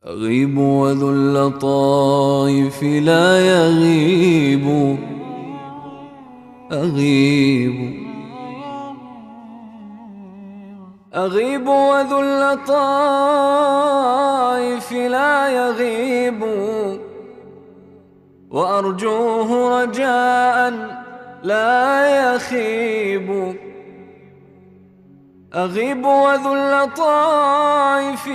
أغيب وذو اللطائف لا يغيب. أغيب وذو اللطائف لا يغيب، وأرجوه رجاء لا يخيب. أغيب وذو اللطائف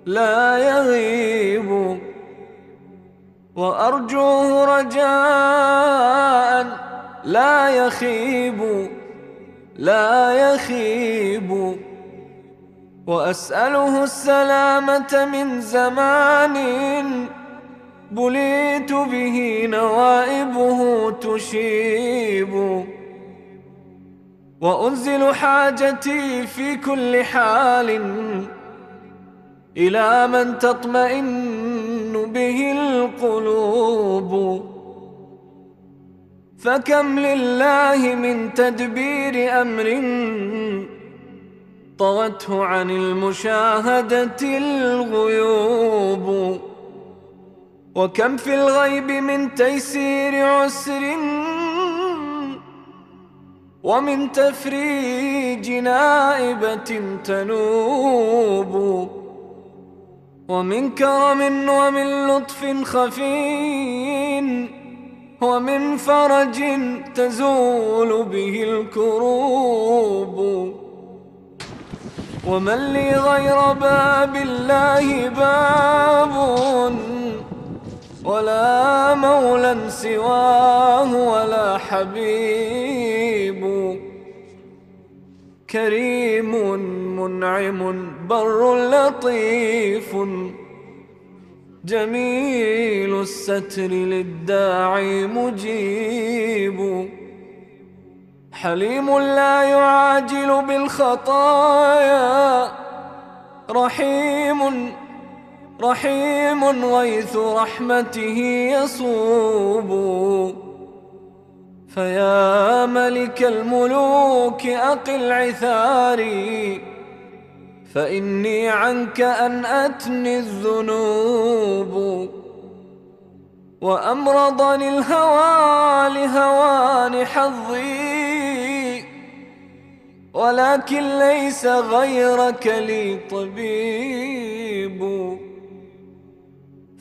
لا يغيب، وأرجوه رجاء لا يخيب. وأسأله السلامة من زمان بليت به نوائبه تشيب. وأنزل حاجتي في كل حال إلى من تطمئن به القلوب. فكم لله من تدبير أمر طوته عن المشاهدة الغيوب. وكم في الغيب من تيسير عسر ومن تفريج نائبة تنوب. ومن كرم ومن لطف خفي ومن فرج تزول به الكروب. ومن لي غير باب الله باب، ولا مولى سواه ولا حبيب. كريم منعم بر لطيف، جميل الستر للداعي مجيب. حليم لا يعاجل بالخطايا، رحيم غيث رحمته يصوب. فيا ملك الملوك أقل عثاري، فإني عنك أنأتني الذنوب. وأمرضني الهوى لهوان حظي، ولكن ليس غيرك لي طبيب.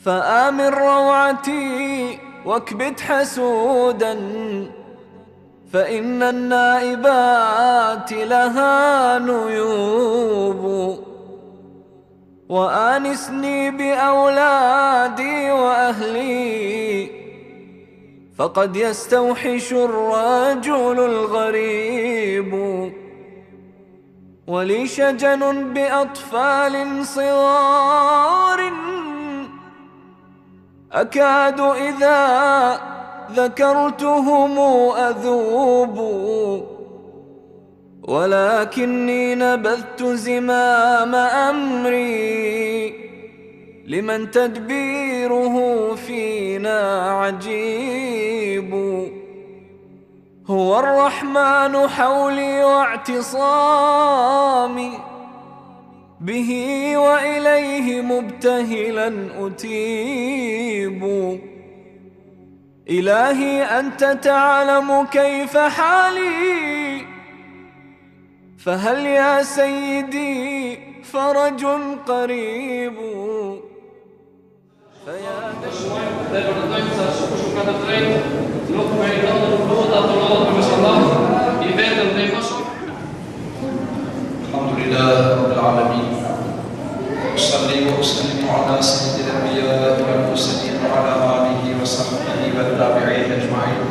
فآمن روعتي واكبت حسودا، فإن النائبات لها نيوب. وآنسني بأولادي وأهلي، فقد يستوحش الرجل الغريب. ولي شجن بأطفال صغار، أكاد إذا ذكرتهم أذوب. ولكني نبذت زمام أمري لمن تدبيره فينا عجيب. هو الرحمن حولي واعتصامي، به وإليه مبتهلا أتيب. إلهي أنت تعلم كيف حالي، فهل يا سيدي فرج قريب. الحمد لله رب العالمين، أصلي وأسلم على سيد الأنبياء والمرسلين وعلى آله وصحبه والتابعين أجمعين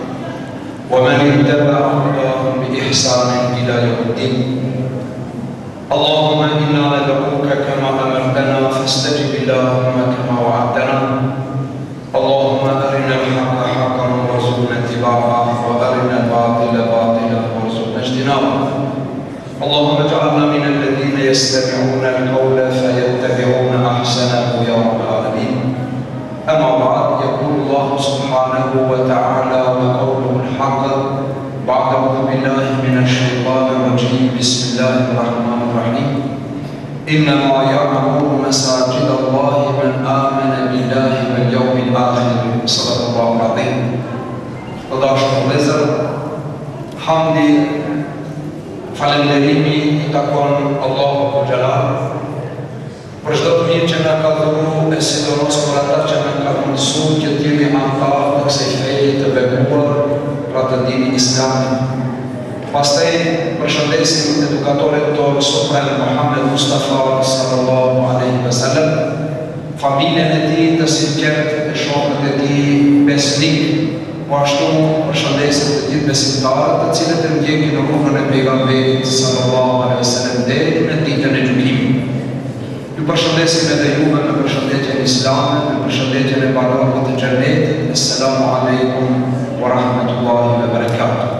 ومن اتبع هداهم بإحسان إلى يوم الدين. اللهم إنا ندعوك كما أمرتنا فاستجب اللهم كما وعدتنا. اللهم أرنا الحق حقا وارزقنا اتباعه، وأرنا الباطل باطلا وارزقنا اجتنابه. اللهم اجعلنا من الذين يستمعون القول فيتبعون أحسنه يا رب العالمين. أما بعد، يقول الله سبحانه وتعالى وقوله الحق بعد أعوذ بالله من الشيطان الرجيم. بسم الله الرحمن الرحيم. إنما يعمر مساجد الله من آمن بالله واليوم الآخر صدق الله العظيم. Të dashur vëllezër, hamdi, falënderimi i takon Allahut Xhelal për çdo të mirë që na ka dhënë, e sidomos për ata që na ka mësuar që të jemi anëtar të kësaj feje të bekuar, pra të dini Islamin. Pastaj përshëndesim edukatorët tonë Suprem Muhammed Mustafa sallallahu alaihi wasallam, familjen e tij të sinqert, e shokët e tij besnik. Po ashtu përshëndesim të gjithë besimtarët të cilët e ndjekin rrugën e pejgamberit sallallahu alaihi wasallam deri në ditën e gjykimit. Ju përshëndesim edhe juve me përshëndetjen islame, me përshëndetjen e banorëve të xhenetit. Assalamu alaikum wa rahmatullahi wa barakatuh.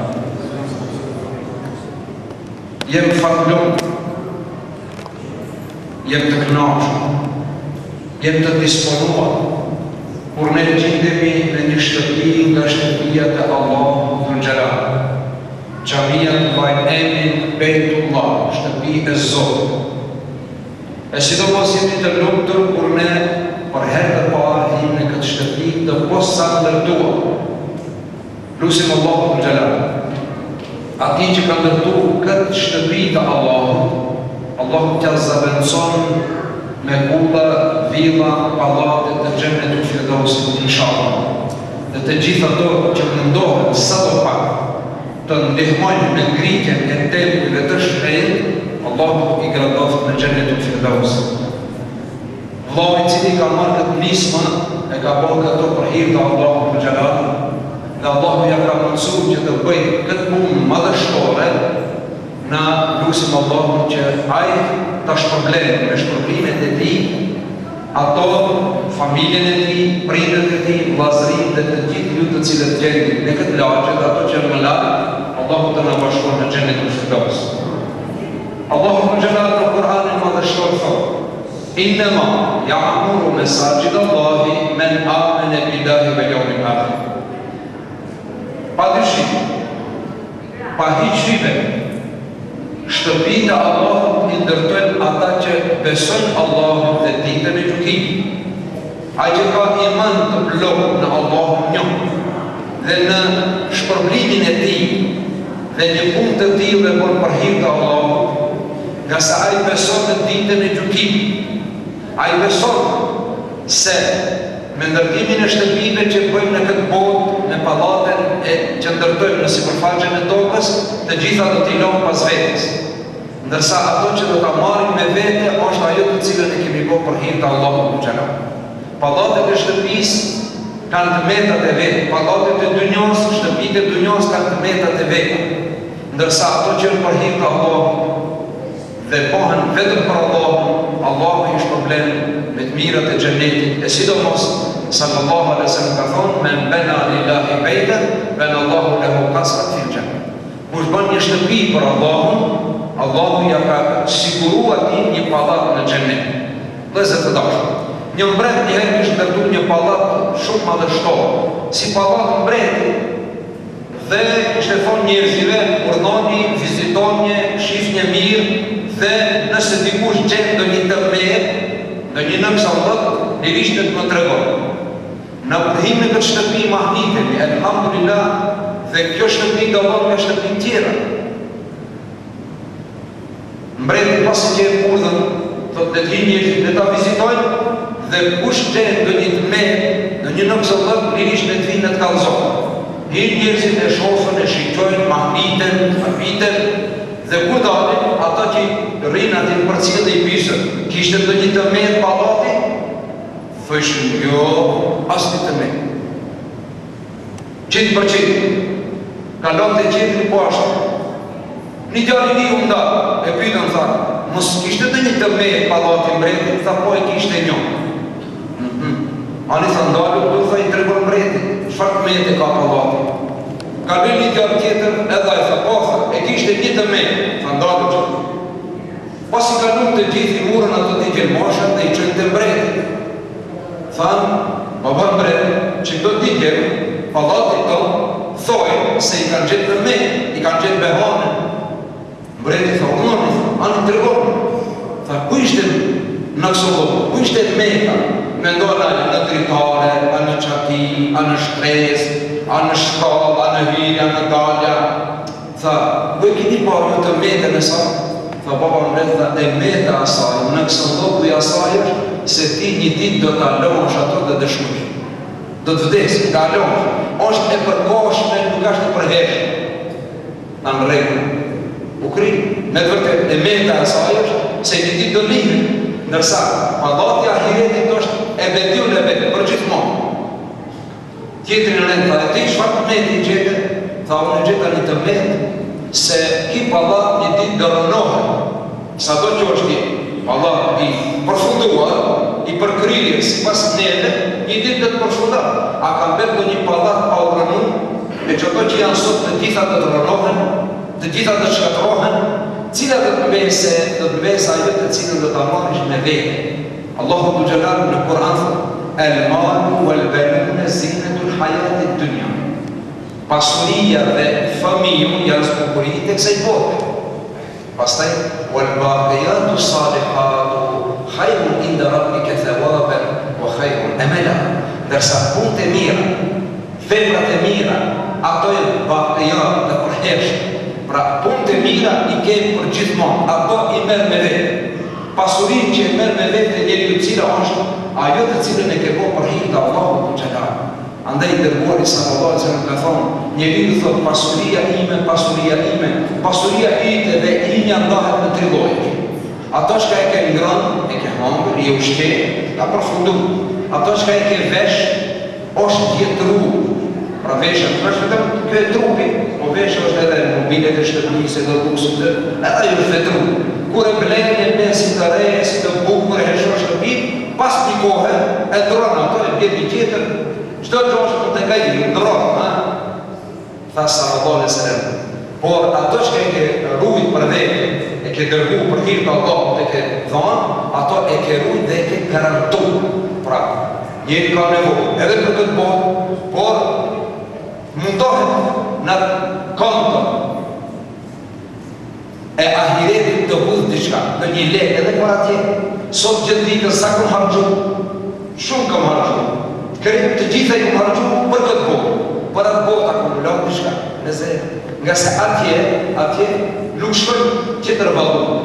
Jem fatlum, jem të kënaqur, jem të disponuar, kur ne gjendemi në një shtëpi nga shtëpiat e Allahut Dhul Xhelal, xhamia të Bajt Bejtullah, shtëpi e Zotit. E sidomos jemi të lumtur kur ne për herë të parë him në këtë shtëpi të posaktëruar. Lutim Allahut Dhul Xhelal, ati që ka ndërtu këtë shtëpi të Allahut, Allahu t'ja zaventson me kulla, villa, pallatet të xhennetit Firdausit, inshallah. Dhe të gjithë ato që mundohen sadopak të ndihmojnë në ngritjen e tempujve të shtrenjtë, Allahu i gradoft në xhennetin Firdausit. Vllau i cili ka marrë këtë nismë e ka bërë këto për hir të Allahut Dhul Xhelal, dhe Allahu ja ka mundësuar që të bëjë këtë punë madhështore, na lutim Allahun që ai ta shpërblen me shpërblimet e tij ato familjen e tij, prindërit e tij, vllazërinë dhe të gjithë ju të cilët gjeni në këtë lagje dhe ato që janë më larg, Allahu të na bashkon në xhenetin Firdaus. Allahu Dhul Xhelal në Kur'anin madhështor thotë: "Innama ya'muru masajid Allahi man amana billahi wal yawmil akhir." Pa dyshim, pa hiç hybe, shtëpitë e Allahut i ndërtojnë ata që besojnë Allahut dhe ditën e gjykimit. Ai që ka iman të plot në Allahun njëh dhe në shpërblimin e tij dhe një punë të tillë bën për hir të Allahut, nga sa ai beson në ditën e gjykimit. Ai beson se me ndërtimin e shtëpive që bëjmë në këtë botë, në pallatet e që ndërtojmë në sipërfaqen e tokës, të gjitha do t'i lëmë pas vetes. Ndërsa ato që do ta marrim me vete është ajo të cilën e kemi bërë për hir të Allahut Dhul Xhelal. Pallatet e shtëpisë kanë të metat e veta, pallatet e dynjos, shtëpitë e dynjos kanë të metat e veta. Ndërsa ato që janë për hir të Allahut dhe bëhen vetëm për Allahun, Allahu i shpërblen me të mirat e xhenetit. E sidomos sallallahu alaihi wasallam ka thonë: "Men bana lillahi baytan, bana Allahu lahu qasran fil jannah." Kush bën një shtëpi për Allahun, Allahu ja ka siguruar atij një pallat në xhenet. Vëllezër të dashur, një mbret një herë kishte ndërtuar një pallat shumë madhështor, si pallat mbreti. Dhe kishte thonë njerëzve: "Urdhoni, vizitoni, shihni mirë, dhe nëse dikush gjen ndonjë tërmet, ndonjë nëmsallët, lirisht të më tregon." Në përhim në këtë shtëpi mahnitemi, elhamdulillah, dhe kjo shtëpi do vëllë nga shtëpi tjera. Mbreti pasi që e urdhën, thotë dhe t'hi njërë dhe ta vizitojnë, dhe kush gjen ndonjë tërmet, ndonjë nëmsallët, lirisht në t'vinë në t'kallëzohë. Hirë njerëzit e shofën, e shikojnë, mahniten, arbiten, dhe kur dalin, ata që rrinë atin për cilë dhe i pisën, kishtë të një të metë pallati? Thëshën, jo, as një të metë. 100%. Kalon të qetëri po ashtë. Një djali një unda, e pytën, tha, mos kishtë të një të metë pallati mbretit, tha po e kishtë një. Ani tha ndalë, du tha i tregon mbretit, çfarë të metë e ka pallati? Kalon një djali tjetër, edhe e tha, po tha, e kishtë një të metë, tha ndalë që. Pasi kalon të gjithë i murën ato të gjelmoshën dhe i qënë të mbretit. Thanë, baba mbretit, që do t'i gjelë, pallatit të thojë se i kanë gjithë të me, i kanë gjithë behanën. Mbreti tha, unë, anë të tregonë. Tha, ku ishte në kësëllohë, ku ishte meta? Mendojnë në dritare, a në qati, a në shtres, a në shkall, a në hirja, a në dalja. Tha, ku e kini pa ju të meta në sa? Tha, baba më rreth, e meta asaj, në kësëllohë dhe asaj është se ti një dit do të alonsh ato dhe dëshmush. Do të vdesin, të alonsh. Është e përkoshme, nuk është e përheshme. Në në regull. U kri, me të vërtet, e meta asaj është se një dit do lihen. Nërsa, pallati ahiretit është e betiu në betë, për gjithmonë. Tjetëri në rëndë, dhe ti shfarë meti i gjete, tha unë gjeta një të metë, se ki pallat një dit do rënohet, sa do që është pallat i përfunduar, i përkryrje, si pas neve, një dit dhe të përfunduar. A kam betë një pallat pa u rënu, e që to që janë sot të gjitha të rënohen, të gjitha të shkatrohen, cila do të mbese ajo të cilën do ta marrish me vete. Allahu Dhul Jalal në Kur'an thotë: "El-malu wal-banuna zinatul hayatid dunya." Pasuria dhe fëmiu janë smukuritë e kësaj bote. Pastaj wal-baqiyatu salihatu khayrun inda rabbika thawaban wa khayrun amala. Dërsa punët e mira, veprat e mira, ato janë baqiyat të përhershme. Pra, punët e mira i kemë për gjithmonë, ato i merë me vetë. Pasurin që i merë me vetë e njeri të cila është, ajo të cilën e ke po për hirë të Allahu Dhul Jalal. Andaj i dërguari sallallahu alaihi wasallam ka thonë, njeri të thotë pasuria ime, pasuria ite dhe imja ndahet në tri lloje. Ato që e ke ngrënë, e ke hangër, i ushqe, ka përfundu. Ato që e ke vesh, është djetru. Pra veshën, vetëm kjo e trupi, po veshë është edhe mobilet e shtëpisë, edhe buksët, edhe ajo është vetru. Kur e blenë e mesin të reje, si të bukur e heshë shtëpi, pas një kohë, e dronë ato, e bjeti tjetër, qdo të është për të gajri, dronë, tha sallallahu alaihi wasallam. Por ato që e ke rujt për vete, e ke dërgu për hirë të Allah, e ke dhanë, ato e ke rujt dhe e ke garantu. Pra, njëri ka nevojë, edhe për këtë botë, por mundohet në konto e ahiretit të hudhë diçka, në një lekë edhe për atje. Sot gjithë ditën sa këmë hargju, shumë këmë hargju, të gjitha i këmë hargju për këtë botë, për atë botë a këmë lau diçka, nga se atje lushkën qëtër valutë,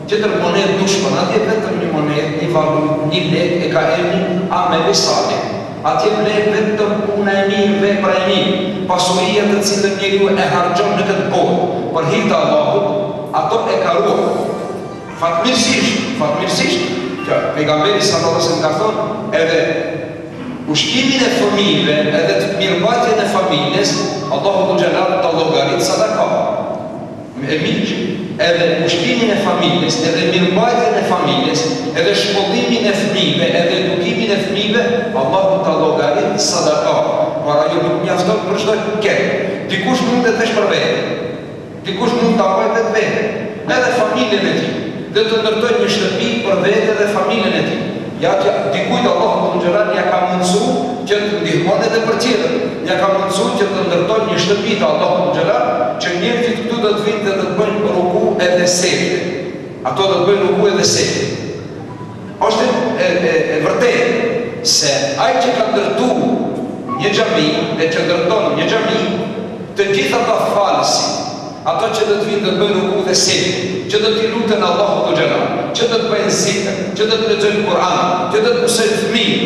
qëtër monetë dushkën, atje vetëm një monetë, një valutë, një lekë e ka emni ameli salih. Atje blejë vetëm puna e mirë, vepra e mirë, pasuria të cilën njeriu e harxhon në këtë botë, për hir të Allahut, ato e ka ruajtur. Fatmirësisht, që pejgamberi sallallahu alaihi wasallam ka thonë, edhe ushqimin e fëmijëve, edhe të mirëmbajtjen e familjes, Allahu Dhul Jalal ta llogarit sadaka. E miq, edhe ushqimin e familjes, edhe mirëmbajtjen e familjes, edhe shkollimin e fëmijëve, edhe edukimin e fëmijëve, Allahu ta llogarit sadaka. Por ajo nuk mjafton për çdo keq. Dikush mund të vesh për vete, dikush mund ta bëjë vetë, edhe familjen e tij, dhe të ndërtojë një shtëpi për vete dhe familjen e tij. Ja që dikujt Allahu Dhul Jalal ja ka mundësu që të ndihmon edhe për tjetër, ja ka mundësu që të ndërtojë një shtëpi të Allahu Dhul Jalal, që njerëzit këtu do të vinë dhe do të bëjnë ruku edhe secde. Ato do të bëjnë ruku edhe secde. Është e vërtetë se ai që ka ndërtu një xhami dhe që ndërton një xhami, të gjitha ata falësi, ato që do të vinë dhe të bëjnë ruku dhe secde, që do t'i lutën Allahu Dhul Jalal, që do të bëjnë zikr, që do të lexojnë Kur'an, që do të mësojnë fëmijë,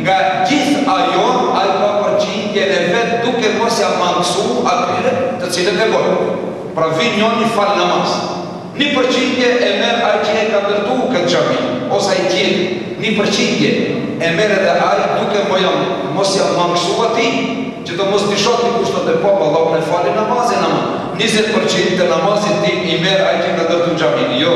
nga gjithë ajo, ai ka përgjigjen e vet duke mos ia mangësu atyre të cilët e bojnë. Pra vin njëri fal namaz. Një përgjigje e merr ai që e ka ndërtu këtë xhami, ose ai tjetër, një përgjigje e merr edhe ai duke mos ia mangësu atij, që të mos dishot një kushtot e popë, Allahu në fali namazin ama. 20% të namazit tim i merë ai që ka ndërtu xhamin, jo.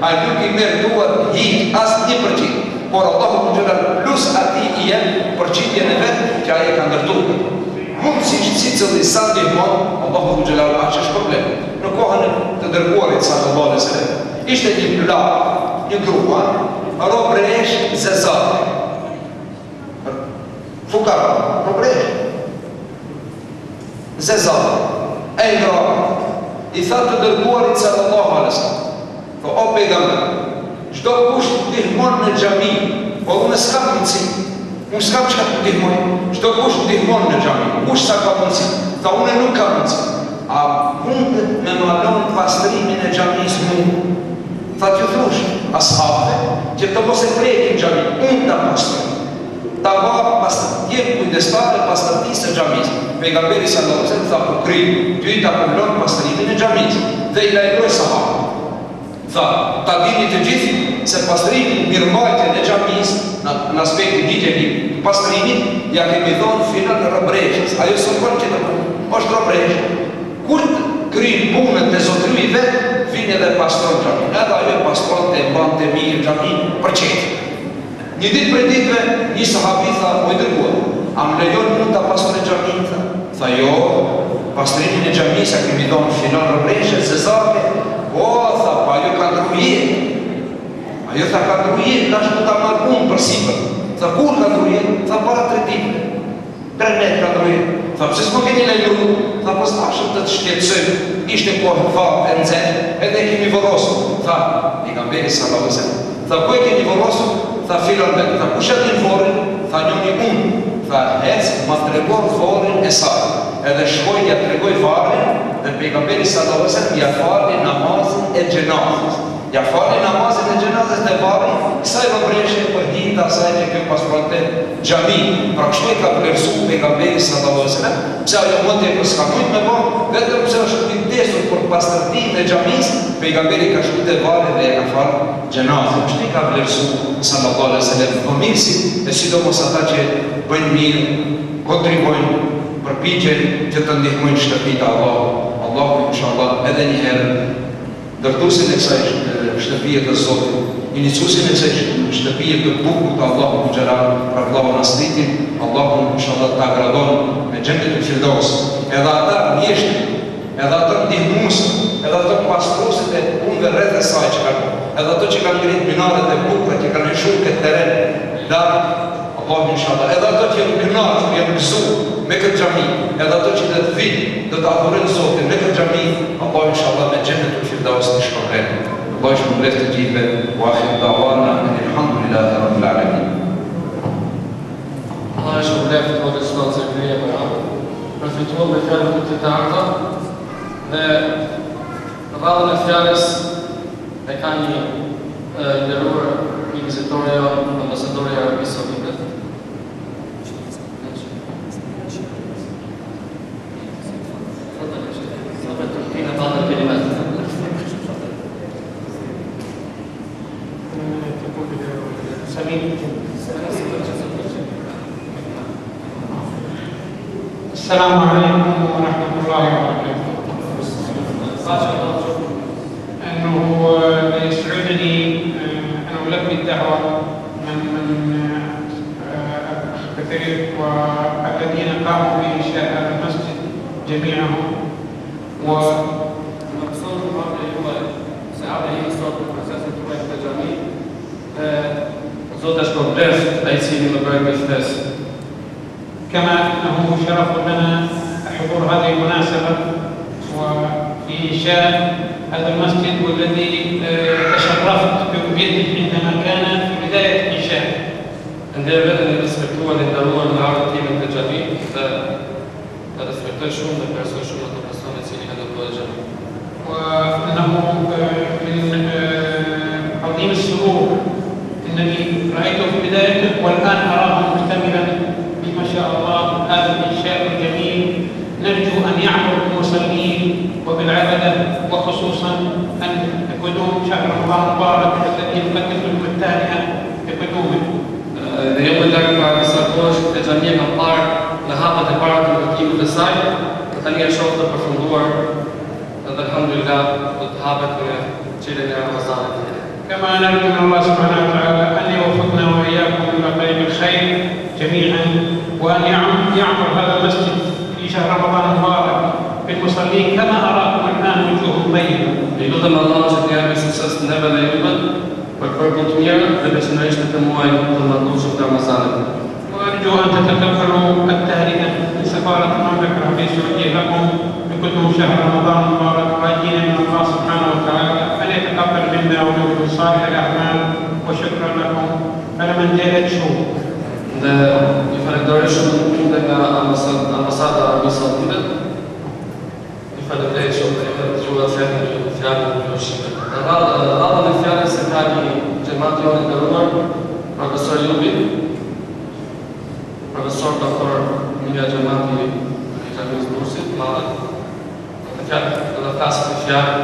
Ai nuk i merë duat hiq as 1%, por Allahu Dhul Jalal plus ati i jenë përqitjen e vetë që ai e ka ndërtu. Mund si cili sa ndihmon, Allahu Dhul Jalal aq është problem. Në kohën të dërguarit sallallahu alaihi wasallam, ishte një plak, një grua, robresh zezate. Fukara, robresh zezate. E nga, i tha të dërguarit sallallahu alaihi wasallam, o pejgamber, çdo në xhami, po unë s'kam mundësi. Unë s'kam çka të ndihmoj. Çdo kush ndihmon në xhami. Kush sa ka mundësi? Tha unë nuk kam mundësi. A mundet me malon pastrimin e xhamisë mu? Tha t'ju thush ashabëve që të mos e prekin xhamin, unë ta pastroj. Ta bëha jem kujdestar e pastërtisë së xhamisë. Pejgamberi sallallahu alajhi wasallam tha po kri, ty ta punon pastrimin e xhamisë. Dhe i lajmëroi sahabët. Tha, ta dini të gjithë se pastrimi, mirëmbajtjen e xhamisë në aspektin higienik, pastrimit ja kemi dhënë filan në rëbreshës. Ajo s'kon që është rëbreshë. Kur kryin punën të zotëri vetë, vinë edhe pastron xhamin. Edhe ajo pastron të mban të mirë xhamin për çetë. Një ditë për ditëve, një sahabi tha, o i dërguar, a më lejon mund ta pastroj xhamin? Tha, jo, pastrimin e xhamisë kemi dhënë filan rëbreshës se zake. O, tha, pa ajo ka ndrujet. Ajo tha ka ndrujet, tash më ta marrë unë për sipër. Tha, kur ka ndrujet? Tha, para 3 ditë. 3 net ka ndrujet. Tha, pëse s'mo keni lejru? Tha, pas tashëm të të shqetësëm, ishte kohë tha e nëzet, edhe e kemi vërosur. Tha, pejgamberi sallallahu alajhi wasallam. Tha, ku e keni vërosur? Tha, filon vetë. Tha, kush e din forin? Tha, njëni unë. Tha, hec, ma tregor forin e saj. Edhe shkoj ja tregoj varin, dhe pejgamberi sallallahu alajhi wasallam ja fali namazin e xhenazës. Ja fali namazin e xhenazës dhe varin, kësaj rëbreshe për hita asaj që kjo pastronte xhamin. Pra kështu e ka vlerësu pejgamberi sallallahu alajhi wasallam, pse ajo mund të s'ka mujt me bë, vetëm pse është kujdesur për pastërtinë e xhamisë, pejgamberi ka shkuar te varin dhe e ka fal xhenazën. Kështu i ka vlerësu sallallahu alajhi wasallam fëmijësit, e sidomos ata që bëjnë mirë, kontribuojnë përpiqen që të ndihmojnë shtëpitë Allahu inshallah edhe një herë ndërtuesin e kësaj shtëpie të Zotit, iniciuesin e kësaj shtëpie të bukur të Allahut xhelal, për Allahu nasritin, Allahu inshallah ta gradon me xhennetul firdaus. Edhe ata mjesht, edhe ata ndihmues, edhe ata pastruesit e punëve rreth asaj që kanë, edhe ato që kanë ngritur minaret e bukura që kanë lëshuar këtë terren, Allahu inshallah, edhe ato që janë kënaqur, janë gëzuar me këtë xhami, edhe ato që do të vinë, do të adhurojnë Zotin me këtë xhami, Allahu inshallah me xhennetul firdaus të shpërblejë. Allahu shpërblet të gjithëve, wa akhiru da'wana alhamdulillahi rabbil alamin. Allah shpërblet të gjithë zonë se krije për atë. Përfituar me fjalën e të ardha dhe në vallën e fjalës e ka një nderuar invizitorja ambasadorja e Arabisë Saudite. السلام عليكم ورحمة الله وبركاته. أنه يسعدني أن ألبي الدعوة من كثير والذين قاموا بإنشاء هذا المسجد جميعهم. المقصود هو سعادة الصوت وأساسا تبين الجميع. زودش كومبلكس أي سيدي مبارك كما أنه شرف لنا حضور هذه المناسبة وفي إنشاء هذا المسجد والذي تشرفت بوجوده عندما كان في بداية إنشاءه. عندما بدأنا نسبقوا للضرورة العرض من الجميع فنسبقوا شؤون البرسول شؤون التقصون السيني هذا الجميع. وأنه من عظيم السرور أنني رأيته في بدايته والآن أراه مكتملا ما شاء الله هذا الإنشاء الجميل. نرجو أن يعمر المصلين وبالعبدة وخصوصا أن قدوم شهر رمضان المبارك الذي يقدم لكم التهنئة بقدومه. اليوم الذي بعد ساعتين الجميع من طار لهذا البارك الذي يدساي خلينا نشوف البرفندور هذا الحمد لله وتهابت جيلنا رمضان. كما نرجو من الله سبحانه وتعالى أن يوفقنا وإياكم إلى طريق الخير جميعا وأن يعمر هذا المسجد في شهر رمضان المبارك بالمصلين كما أراكم الآن وجوههم طيبة. يقدم الله جميعا بسوسس نبى لا يقبل والقرب طويل لبس نعيش تتموي المطلوب شكرا مسالك. وأرجو أن تتقبلوا التهنئة من سفارة المملكة العربية السعودية لكم بقدوم شهر رمضان المبارك راجين من الله سبحانه وتعالى أن يتقبل منا ومنكم صالح الأعمال وشكرا لكم على من جالت شو. Dhe ju falenderoj shumë dhe nga ambasada e Arabisë Saudite. Ju falenderoj shumë dhe këtë gjuhë fjalën e ushqimit. Radhën e fjalës se ka një xhamat i nderuar, profesor Jubi, profesor doktor Mia Xhamati i Xhamit Bursit, madhe. Të fjalë, të flasë të fjalë.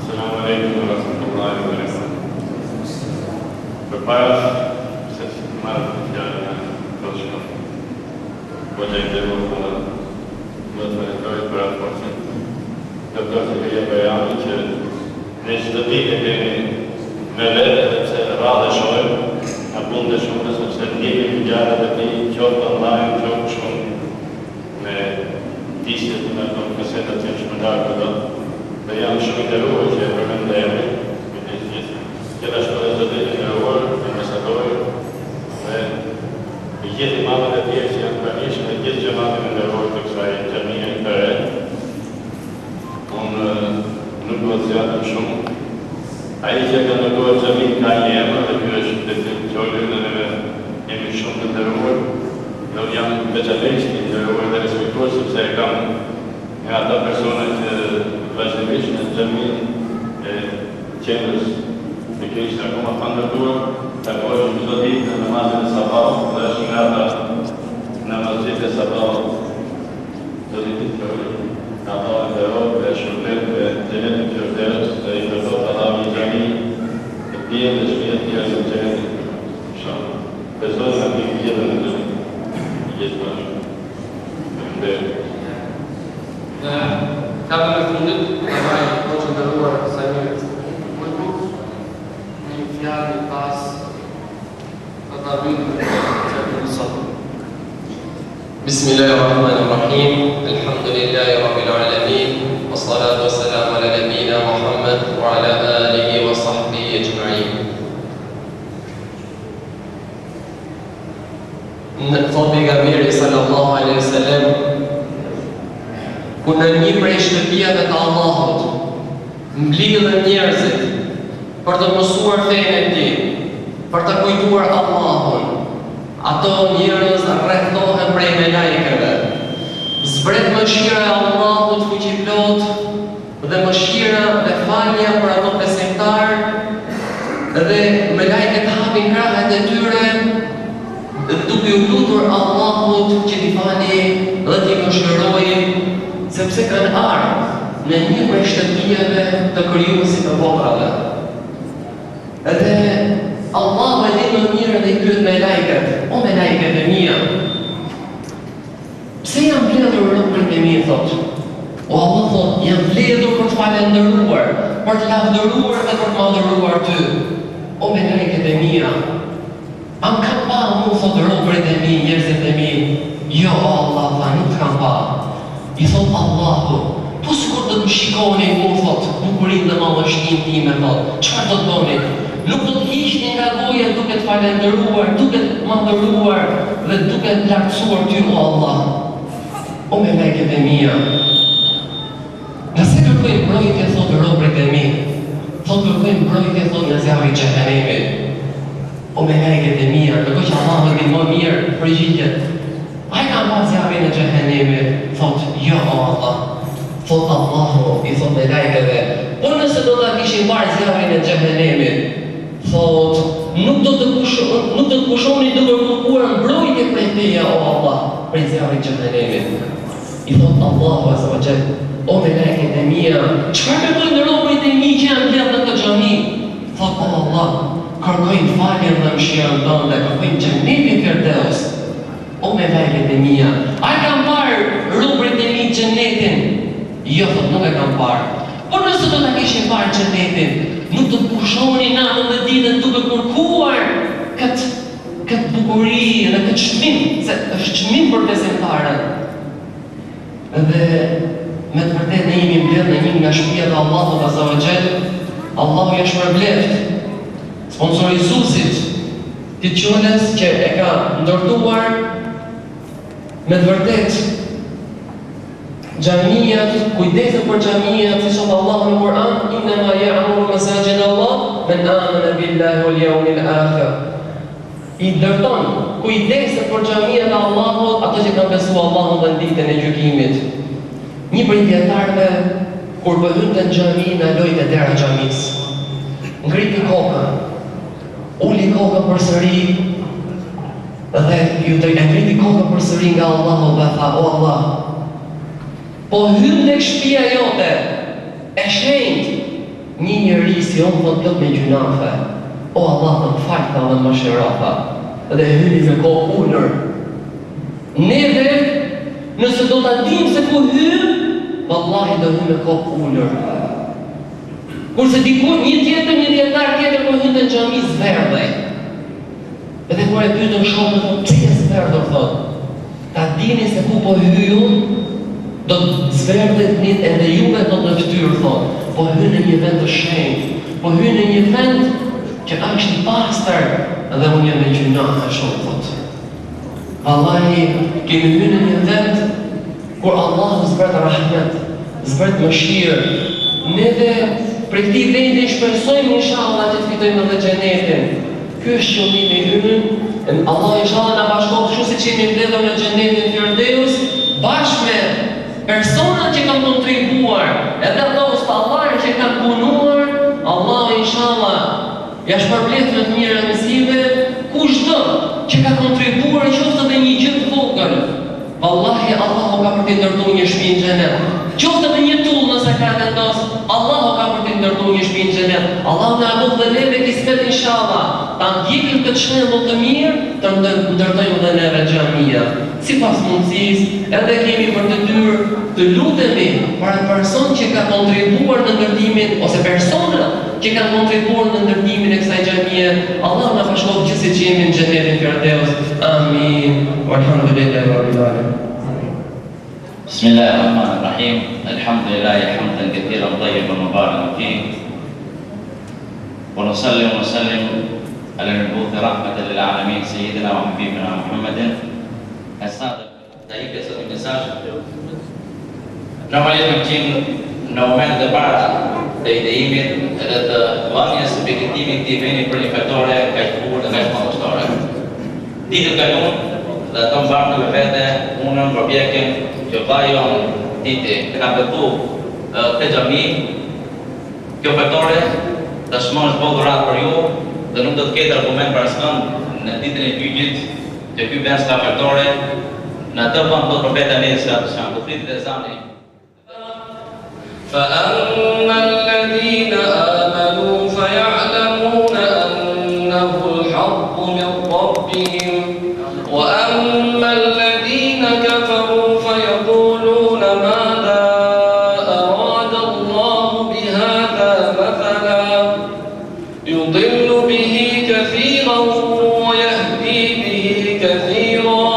Assalamu alaikum wa rahmatullahi wa barakatuh. Përpara se të marrë të fjalën e Koçka, po të nderuar do të falenderoj për raportin. Doktor Zakaria Bajani që ne çdo ditë kemi me vete sepse radhë shohim, na punë shumë sepse ndjekim ngjarjet e tij qoftë online, qoftë shumë me tisjet në konferencat që shpëndar këto. Dhe janë shumë nderuar që e përmend emrin, gjithashtu edhe zoti i nderuar, ambasador dhe gjithë imamët e tjerë që janë pranishëm dhe gjithë xhamatin e nderuar të kësaj xhamie të re. Unë nuk do të zgjatem shumë. Ai që ka ndërtuar xhamin ka një emër dhe ky është Detim Qoli dhe ne jemi shumë të nderuar. Dhe unë jam veçanërisht i nderuar dhe respektuar sepse e kam nga ata persona që vazhdimisht në xhamin e qendrës e Krishtit akoma ka ndërtuar, takohesh çdo ditë në namazin e sabahut dhe është nga ata në masjidin e sabahut. Do të thotë ka dhënë nderoj dhe shërbim dhe xhenetin që është dhe i përdoret Allahu në xhami të pjesë të shpirtit të xhenetit. Inshallah. Besoj se ti gjithë në xhami. Gjithë bashkë. Kapën e fundit, e vaj Hoxhën e nderuar Samir Ulku, një fjalë pas të darbinë të sot. Bismillahirrahmanirrahim. Alhamdulillahi rabbil alamin. Wassalatu wassalamu ala nabiyyina Muhammad wa ala alihi wa sahbihi ajma'in. Në thot pejgamberi sallallahu alaihi wasallam, ku në një prej shtëpiave të Allahut mblidhen njerëzit për të mësuar fenë e tij, për të kujtuar Allahun, ato njerëz rrethohen prej melajkeve. Zbret mëshira e Allahut fuqiplot dhe mëshira dhe falja për ato besimtar dhe melajket hapin krahët e tyre duke u lutur Allahut që t'i fali dhe t'i mëshirojë, sepse kanë ardhur në një prej shtëpieve të krijuesit të botrave. Edhe Allahu e din më mirë dhe i pyet me lajket, o me lajket e mia, pse jam mbledhur robërit e mi, thot. O Allah thot, jam mbledhur për të falendëruar, për të lavdëruar dhe për të madhëruar ty. O me lajket e mia, am kam pa mu, thot, robërit e mi, njerëzit e mi. Jo, o Allah, tha, nuk të kam pa. I thot Allahu, po sikur do të më shikoni mu, thot, bukurinë dhe madhështinë time, thot, çfarë do të bëni? Nuk do të hiqni nga goja duke të falendëruar, duke të madhëruar dhe duke të lartësuar ty, o Allah. O me lajket e mia, nëse kërkojnë mbrojtje, thot, robërit e mi, thot kërkojnë mbrojtje, thot, nga zjarri i xhehenemit. O me lajket e mia, ndërkohë që Allahu e di më mirë përgjigjet. Ai ka marrë zjarrin e xhehenemit, thot, jo o Allah. Thot Allahu, i thot me lajkeve, por nëse do ta kishin marrë zjarrin e xhehenemit, thot, nuk do të pushoni duke kërkuar mbrojtje prej teje, o Allah, prej zjarrit të xhehenemit. I thot Allahu azza wa jall, o me lajket e mia, çfarë kërkojnë robërit e mi që janë mbledhur në këtë xhami? Thot o Allah, kërkojnë faljen dhe mëshirën tënde, kërkojnë xhenetin Firdaus. O me lajket e mia, a kam parë robërit e mi xhenetin? Jo, thot, nuk e kam parë. Por nëse do ta kishin parë xhenetin, nuk do të pushoni natën dhe ditën duke kërkuar këtë bukuri dhe këtë çmim, se është çmim për besimtarën. Dhe me të vërtetë ne jemi mbledhur në një nga shtëpiat e Allahut azza wa jall. Allahu ja shpërbleft sponsorizuesit të çunës që e ka ndërtuar me të vërtetë Xhamijat, kujdeset për xhamijat, siç thot Allahu në Kur'an, inma ya'muru masajid Allah man amana billahi wal yawmil akhir. I dërton kujdeset për xhamijat e Allahut, ato që kanë besuar Allahun dhe ditën e gjykimit. Një prej dietarëve kur po hynte në xhami na loi te dera e xhamisë. Ngriti kokën, uli kokën përsëri dhe ju të ngriti kokën përsëri nga Allahu dhe tha: O Allah, po hyn në shtëpia jote e shenjtë një njeri si unë thot plot me gjunafe. O Allah, më fal ta dhe më shërofa. Dhe hyni me kokë ulur. Neve, nëse do ta dim se ku hyn, vallahi do hyn me kokë ulur. Kurse dikur një dietar tjetër po hynte në xhami zverdhej. Edhe kur e pyetën shokët, thonë: "Çfarë zverdhur?" thot. Ta dini se ku po hyjun, do të zverdhet një edhe juve do të fytyrë, thot. Po hynë në një vend të shenjtë, po hynë në një vend që është i pastër dhe unë jam me gjunahe shumë, thot. Vallahi, kemi hynë në një vend kur Allahu zbret rahmet, zbret mëshirë. Neve për këtij vendi shpresojmë inshallah që të fitojmë edhe xhenetin. Ky është qëllimi i hynën. Allah inshallah na bashkon kështu siç jemi mbledhur në xhenetin Firdeus, bashkë me personat që kanë kontribuar, edhe ato ustallarë që kanë punuar. Allah inshallah ja shpërblet me të mirë mësive kushdo që ka kontribuar qoftë edhe një gjë të vogël. Wallahi Allahu ka për të ndërtuar një shtëpi në xhenet. Qoftë edhe një tull nëse ka vendos, Allahu ka për të ndërtuar një shtëpi në xhenet. Allahu na bëj dhe neve kismet inshallah. Ta ndjekim këtë shembull të mirë, të ndërtojmë edhe neve xhamia. Sipas mundësisë, edhe kemi për detyrë të lutemi për atë person që ka kontribuar në ndërtimin ose persona që kanë kontribuar në ndërtimin e kësaj xhamie. Allahu na bashkoft gjithsesi që jemi në xhenetin Firdeus. Amin. Walhamdulillahi rabbil alamin. Bismillahirrahmanirrahim. Alhamdulillahi hamdan kathiran tayyiban mubarakan fihi. Wa nusalli wa nusallim ala al-mabu'uth rahmatan lil alamin sayyidina wa habibina Muhammadin. As-sadiq. Ai që sot mesazh. Normalisht më qenë në moment të para të idejimit edhe të vënies së pikëtimit të veni për një fetore kaq të bukur dhe kaq madhështore. Ditët kaluan dhe ato mbarën me vete unën për pjekin që vllajon Titi ka betu te xhami. Kjo fetore tashmë është bërë dhurat për ju dhe nuk do të ketë argument për askënd në ditën e gjyqit që ky vend s'ka fetore. Në atë vend do të profeta Nesa të shanë të fritit e zani. فأما الذين آمنوا فيعلمون أنه الحق من ربهم وأما الذين كفروا فيقولون ماذا أراد الله بهذا مثلا يضل به كثيرا ويهدي به كثيرا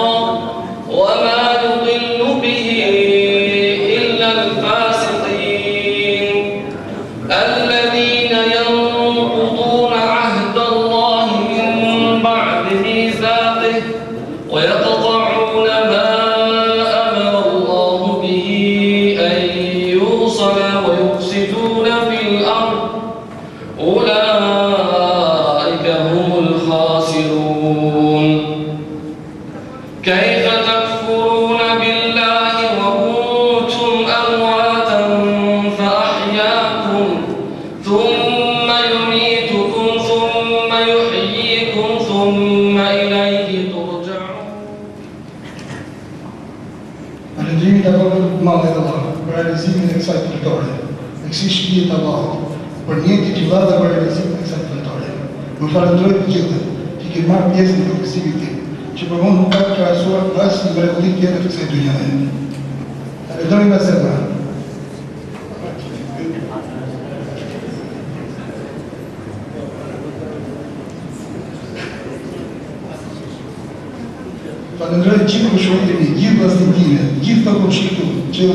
وما يضل به إلا الفاسقين الذين ينقضون عهد الله من بعد ميثاقه ويقطعون ما أمر الله به أن يوصل ويفسدون في الأرض أولئك هم الخاسرون كيف تكفرون بالله وكنتم أمواتا فأحياكم ثم يميتكم ثم يحييكم ثم إليه ترجعون. Falëndrimi të Allahut të madh të Allah për realizimin e kësaj fetore, e kësaj shpije të Allahut, për njëti që vë dhe për realizimin e kësaj fetore. Më falënderoj të gjithë që kemi marrë pjesë në përgësimin tim, që për mund nuk ka të krahasuar as një mrekulli tjetër të kësaj dynjaje. Falënderoj nga zemra. Falënderoj gjithë kushëritë e mi, gjithë vllaznikinë, gjithë të kushëritë që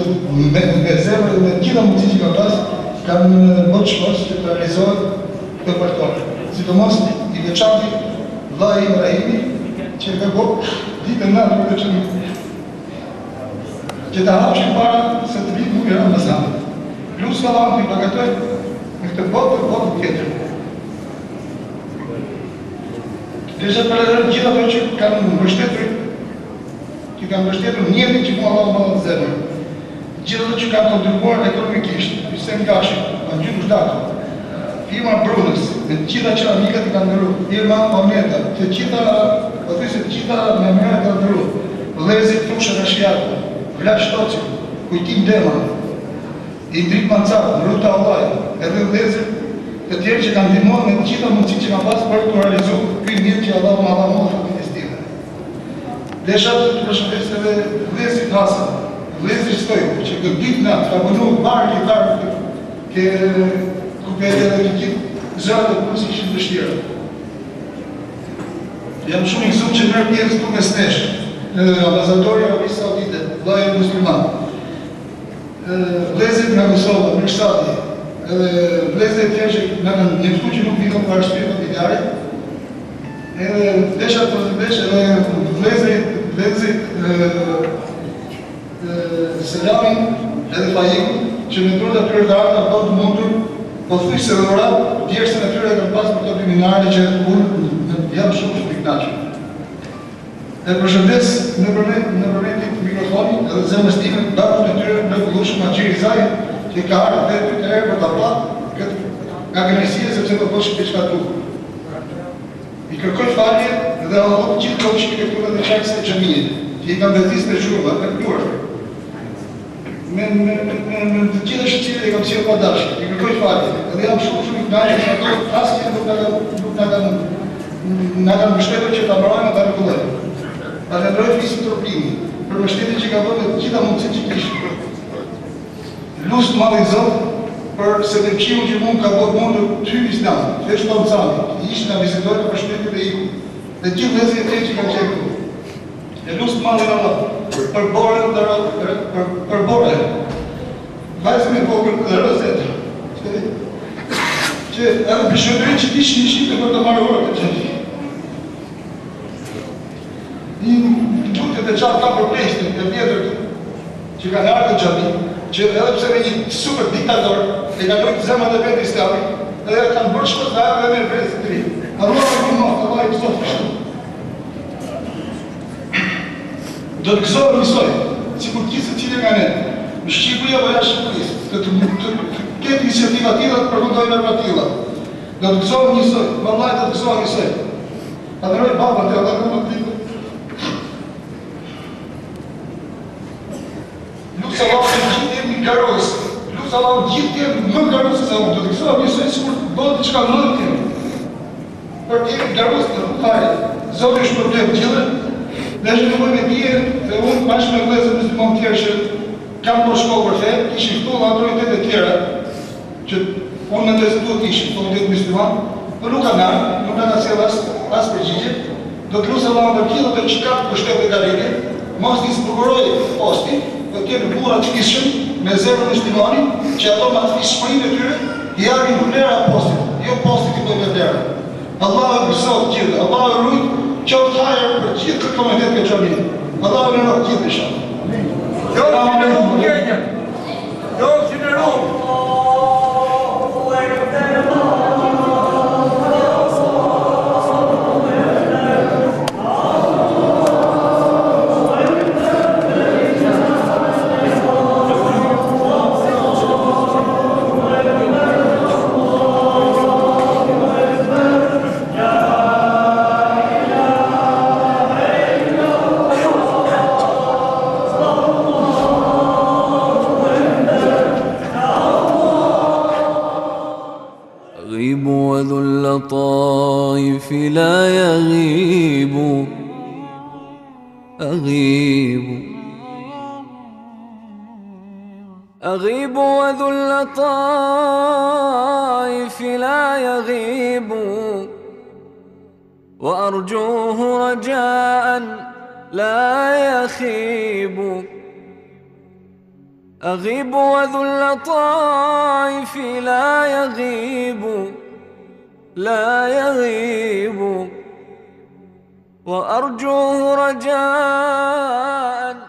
me zemër dhe me gjitha mundësitë që kam pas, kam bërë shpresë që të realizohet këtë fetore. Sidomos i veçantë vllai im Rahimi, që ka bërë ditën natë për të qenë. që të hapshin para se të vitë muaj Ramazanit. Lusë Allah të i pagatoj në këtë botë për botë tjetër. Desha për edhe gjitha të që kanë mbështetur njërin që mu Allah më dhe zemër. Gjitha të që kanë kontribuar ekonomikisht, Hysem Gashi, Angjyn Uzhdako, firma Brunës, dhe gjitha që amikat i kanë ndërru, firma Mameta, të gjitha me mëra kanë ndërru, Vlezit Fushë Rashjako, Vlad Shtoci, Kujtim Deman, Indrik Mancar, Ruta Allaj, edhe Vlezit të tjerë që kanë ndihmuar me gjitha mundësit që kanë pas për të realizuar ky mirë që Allah më dha të investime. Desha të përshëndes edhe Vlezit Hasan, Vlezit Stojko, që këtë ditë natë ka bënu barë kitarë ke kupere dhe të gjithë zërë dhe përës ishin dështira. Jam shumë i kësum që mërë pjesë të me snesh, ambasadori Arabisë Saudite, vllai musliman, vlezit nga Kosova, Mërshati, edhe vlezit e tjerë që nga kanë njëftu që nuk vidhën për shpirë të pidjare, edhe desha të vëzbesh, edhe vlezit Selamin edhe Fajim, që në turët atyre të arta do të mundur, po thuj se dhora, djersën atyre e kanë pas për të kriminale që unë jam shumë piknaqë. E përshëndes në përmetit mikrofoni edhe zemës time bakun e tyre në pëllushëm Aqiri Zaj, që ka ardhë dhe të herë për të platë këtë nga gënësie sepse të përshë për qka tu. I kërkoj falje dhe Allah gjithë përshë për këture dhe qakës e qëmijit, që i kam bezdis në shurë, në këtuar. Me të gjithë shqyre i kam qërë pa dashë, i kërkoj falje, edhe jam shumë i knajë që ato asë nuk nga kanë mështetur që të amërojnë të regullojnë. Ta në ndrojë fisë të rëpimi, për mështetit që ka bërë me gjitha mundësit që kishë. Lusë të madhe i Zotë, për se të qiu që mund ka bërë mundur të hymë islam, të eshtë të mësami, ishtë nga vizitojnë për mështetit dhe iku, dhe gjithë lezit e të që kanë qeku. E lusë të madhe i Allah, për borën, vajzë me bokër dhe rëzetë, që edhe përshëndërin që ishtë të për të marëvorë të qëtë. Një gjutët e qatë ka përpeshtë e vjetër që ka në artë të gjami, që edhe pse me një super diktator e ka dojtë zemat e vetë islami, edhe kanë bërë shkët dhe dhe me vrezë të tri. Allah e këmë, Allah e kësot kështu. Do të kësot njësoj, si kur kisë të cilë nga ne, në Shqipëria për jashtë Shqipërisë, të ketë iniciativa tila të përmëndojnë e pratila. Do të kësot njësoj, vëllaj do të kësot njësoj. Adëroj babën të Allah në të Lusë Allah të gjithë jemë një garosë, lusë Allah të gjithë jemë më garosë se unë, do të kësua njësoj si kur bëllë të qka më të jemë. Për të jemë garosë të rukajë, zonë është problem gjithë, dhe që në bëjmë e bje, dhe unë bashkë me vlezë muslimon tjerë që kam po shkohë për fe, kishin këtu në autoritet e tjera, që unë në të zëtu kishin autoritet muslimon, për nuk kanë arë, nuk kanë asjel asë përgjigje, do të lusë Allah në tjilë dhe qëka për shtetë e garinje, mos një spërguroj posti, dhe tjenë burat që kishëm me zërën e shtimoni, që ato ma të fishë shpërin e tyre, i arrin vlera postit, jo postit i dojnë vlera. Allah e përsot gjithë, Allah e rrujt, qoftë hajër për gjithë këtë komitet këtë gjaminë. Allah e rrujt gjithë në shumë. Jo që në rrujt gjenjën, jo që në rrujt. اللطائف لا يغيب أغيب وذو اللطائف لا يغيب وأرجوه رجاء لا يخيب أغيب وذو اللطائف لا يغيب وأرجوه رجاء